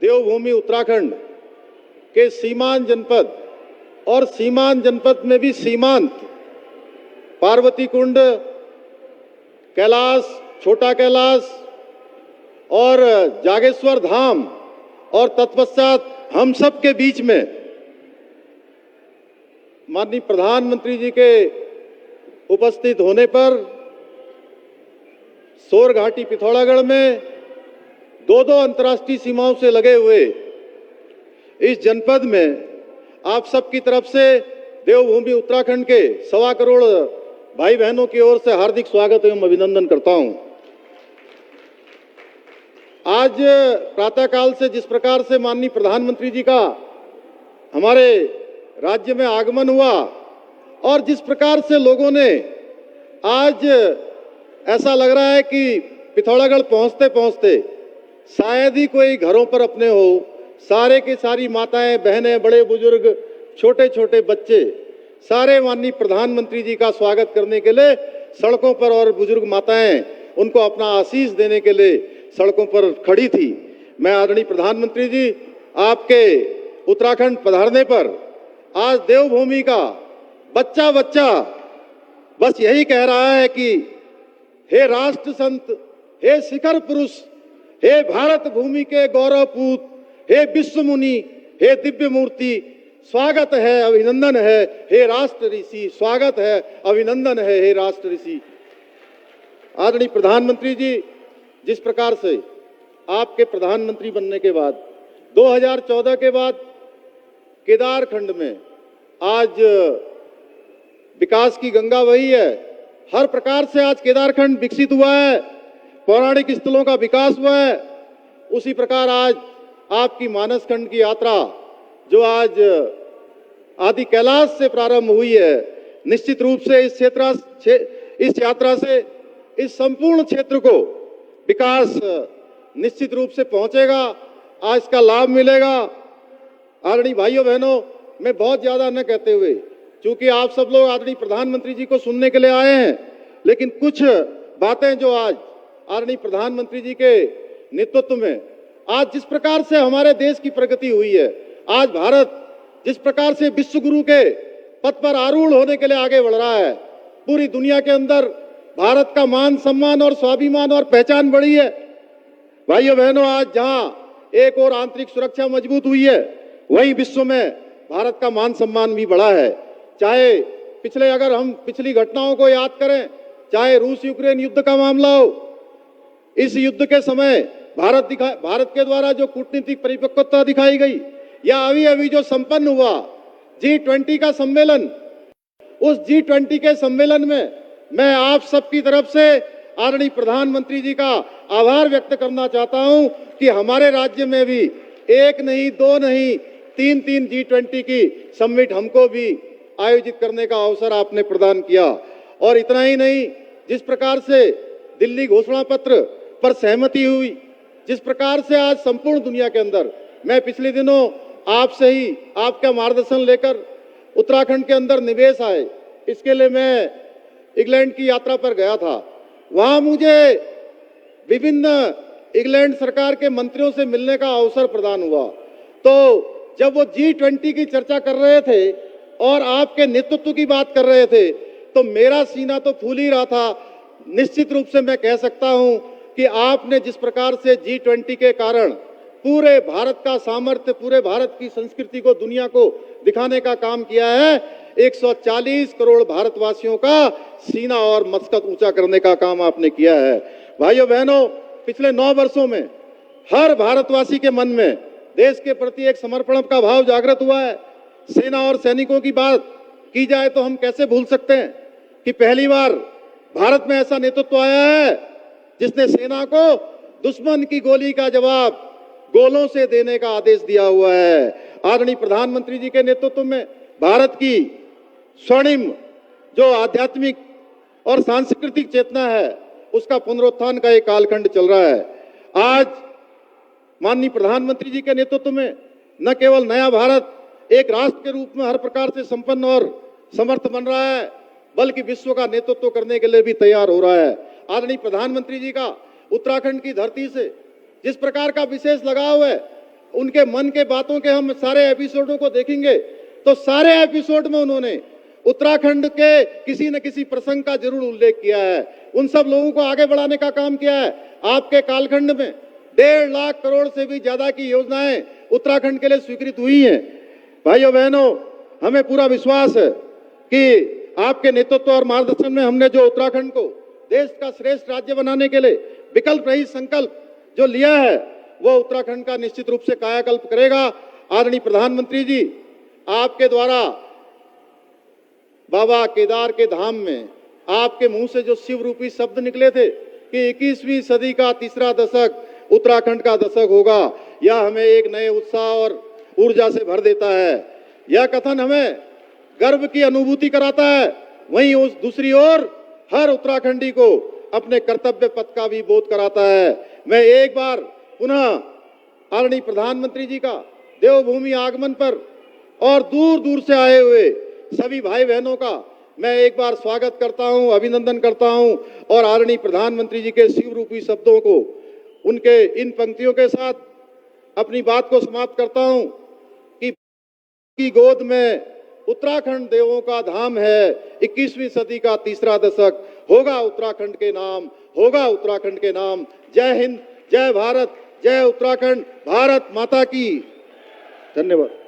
देवभूमि उत्तराखंड के सीमांत जनपद और सीमांत जनपद में भी सीमांत पार्वती कुंड, कैलाश, छोटा कैलाश और जागेश्वर धाम और तत्पश्चात हम सब के बीच में माननीय प्रधानमंत्री जी के उपस्थित होने पर सोर घाटी पिथौरागढ़ में दो अंतर्राष्ट्रीय सीमाओं से लगे हुए इस जनपद में आप सबकी तरफ से देवभूमि उत्तराखंड के 1.25 करोड़ भाई बहनों की ओर से हार्दिक स्वागत एवं अभिनंदन करता हूं। आज प्रातःकाल से जिस प्रकार से माननीय प्रधानमंत्री जी का हमारे राज्य में आगमन हुआ और जिस प्रकार से लोगों ने आज ऐसा लग रहा है कि पिथौरागढ़ पहुंचते पहुंचते शायद ही कोई घरों पर अपने हो, सारे के सारी माताएं, बहनें, बड़े बुजुर्ग, छोटे छोटे बच्चे सारे माननीय प्रधानमंत्री जी का स्वागत करने के लिए सड़कों पर और बुजुर्ग माताएं उनको अपना आशीष देने के लिए सड़कों पर खड़ी थी। मैं आदरणीय प्रधानमंत्री जी आपके उत्तराखंड पधारने पर आज देवभूमि का बच्चा बच्चा बस यही कह रहा है कि हे राष्ट्र संत, हे शिखर पुरुष, हे भारत भूमि के गौरवपूत, हे विश्व मुनि, हे दिव्य मूर्ति, स्वागत है, अभिनंदन है, हे राष्ट्र ऋषि, स्वागत है, अभिनंदन है, हे राष्ट्र ऋषि। आदरणीय प्रधानमंत्री जी, जिस प्रकार से आपके प्रधानमंत्री बनने के बाद 2014 के बाद केदारखंड में आज विकास की गंगा बही है, हर प्रकार से आज केदारखंड विकसित हुआ है, पौराणिक स्थलों का विकास हुआ है। उसी प्रकार आज आपकी मानस खंड की यात्रा जो आज आदि कैलाश से प्रारंभ हुई है, निश्चित रूप से इस यात्रा से इस संपूर्ण क्षेत्र को विकास निश्चित रूप से पहुंचेगा, आज का लाभ मिलेगा। आदरणीय भाइयों बहनों, मैं बहुत ज्यादा न कहते हुए, क्योंकि आप सब लोग आदरणीय प्रधानमंत्री जी को सुनने के लिए आए हैं, लेकिन कुछ बातें जो आज आदरणीय प्रधानमंत्री जी के नेतृत्व में आज जिस प्रकार से हमारे देश की प्रगति हुई है, आज भारत जिस प्रकार से विश्व गुरु के पद पर आरूढ़ होने के लिए आगे बढ़ रहा है, पूरी दुनिया के अंदर भारत का मान सम्मान और स्वाभिमान और पहचान बढ़ी है। भाइयों बहनों, आज जहां एक और आंतरिक सुरक्षा मजबूत हुई है, वहीं विश्व में भारत का मान सम्मान भी बढ़ा है। चाहे अगर हम पिछली घटनाओं को याद करें, चाहे रूस यूक्रेन युद्ध का मामला हो, इस युद्ध के समय भारत के द्वारा जो कूटनीतिक परिपक्वता दिखाई गई, या अभी अभी जो संपन्न हुआ G20 का सम्मेलन, उस G20 के सम्मेलन में मैं आप सबकी तरफ से आदरणीय प्रधानमंत्री जी का आभार व्यक्त करना चाहता हूं कि हमारे राज्य में भी एक नहीं, दो नहीं, तीन G20 की समिट हमको भी आयोजित करने का अवसर आपने प्रदान किया। और इतना ही नहीं, जिस प्रकार से दिल्ली घोषणा पत्र पर सहमति हुई, जिस प्रकार से आज संपूर्ण दुनिया के अंदर, मैं पिछले दिनों आपसे ही आपका मार्गदर्शन लेकर उत्तराखंड के अंदर निवेश आए, इसके लिए मैं इंग्लैंड की यात्रा पर गया था। वहां मुझे विभिन्न इंग्लैंड सरकार के मंत्रियों से मिलने का अवसर प्रदान हुआ। तो जब वो G20 की चर्चा कर रहे थे और आपके नेतृत्व की बात कर रहे थे, तो मेरा सीना तो फूल ही रहा था। निश्चित रूप से मैं कह सकता हूं कि आपने जिस प्रकार से G20 के कारण पूरे भारत का सामर्थ्य, पूरे भारत की संस्कृति को दुनिया को दिखाने का काम किया है, 140 करोड़ भारतवासियों का सीना और मस्तक ऊंचा करने का काम आपने किया है। भाइयों बहनों, पिछले 9 वर्षों में हर भारतवासी के मन में देश के प्रति एक समर्पण का भाव जागृत हुआ है। सेना और सैनिकों की बात की जाए तो हम कैसे भूल सकते हैं कि पहली बार भारत में ऐसा नेतृत्व आया है जिसने सेना को दुश्मन की गोली का जवाब गोलों से देने का आदेश दिया हुआ है। आदरणीय प्रधानमंत्री जी के नेतृत्व में भारत की स्वर्णिम जो आध्यात्मिक और सांस्कृतिक चेतना है, उसका पुनरुत्थान का एक कालखंड चल रहा है। आज माननीय प्रधानमंत्री जी के नेतृत्व में न केवल नया भारत एक राष्ट्र के रूप में हर प्रकार से संपन्न और समर्थ बन रहा है, बल्कि विश्व का नेतृत्व करने के लिए भी तैयार हो रहा है। आदरणीय प्रधानमंत्री जी का उत्तराखंड की धरती से जिस प्रकार का विशेष लगाव है, उनके मन के बातों के हम सारे एपिसोडों को देखेंगे तो सारे एपिसोड में उन्होंने उत्तराखंड के किसी न किसी प्रसंग का जरूर उल्लेख किया है, उन सब लोगों को आगे बढ़ाने का काम किया है। आपके कालखंड में 1.5 लाख करोड़ से भी ज्यादा की योजनाएं उत्तराखंड के लिए स्वीकृत हुई हैं। भाइयों बहनों, हमें पूरा विश्वास है कि आपके नेतृत्व और मार्गदर्शन में हमने जो उत्तराखंड को देश का श्रेष्ठ राज्य बनाने के लिए विकल्प रहित संकल्प जो लिया है वो उत्तराखंड का निश्चित रूप से कायाकल्प करेगा। आदरणीय प्रधानमंत्री जी, आपके द्वारा बाबा केदार के धाम में आपके मुंह से जो शिव रूपी शब्द निकले थे कि 21वीं सदी का तीसरा दशक उत्तराखंड का दशक होगा, यह हमें एक नए उत्साह और ऊर्जा से भर देता है। यह कथन हमें गर्व की अनुभूति कराता है, वहीं उस दूसरी ओर हर उत्तराखंडी को अपने कर्तव्य पथ का भी बोध कराता है। मैं एक बार पुनः आदरणीय प्रधानमंत्री जी का देवभूमि आगमन पर और दूर दूर से आए हुए सभी भाई बहनों का मैं एक बार स्वागत करता हूं, अभिनंदन करता हूं और आदरणीय प्रधानमंत्री जी के शिव रूपी शब्दों को उनके इन पंक्तियों के साथ अपनी बात को समाप्त करता हूं कि की गोद में उत्तराखंड देवों का धाम है, 21वीं सदी का तीसरा दशक होगा उत्तराखंड के नाम, होगा उत्तराखंड के नाम। जय हिंद, जय भारत, जय उत्तराखंड, भारत माता की। धन्यवाद।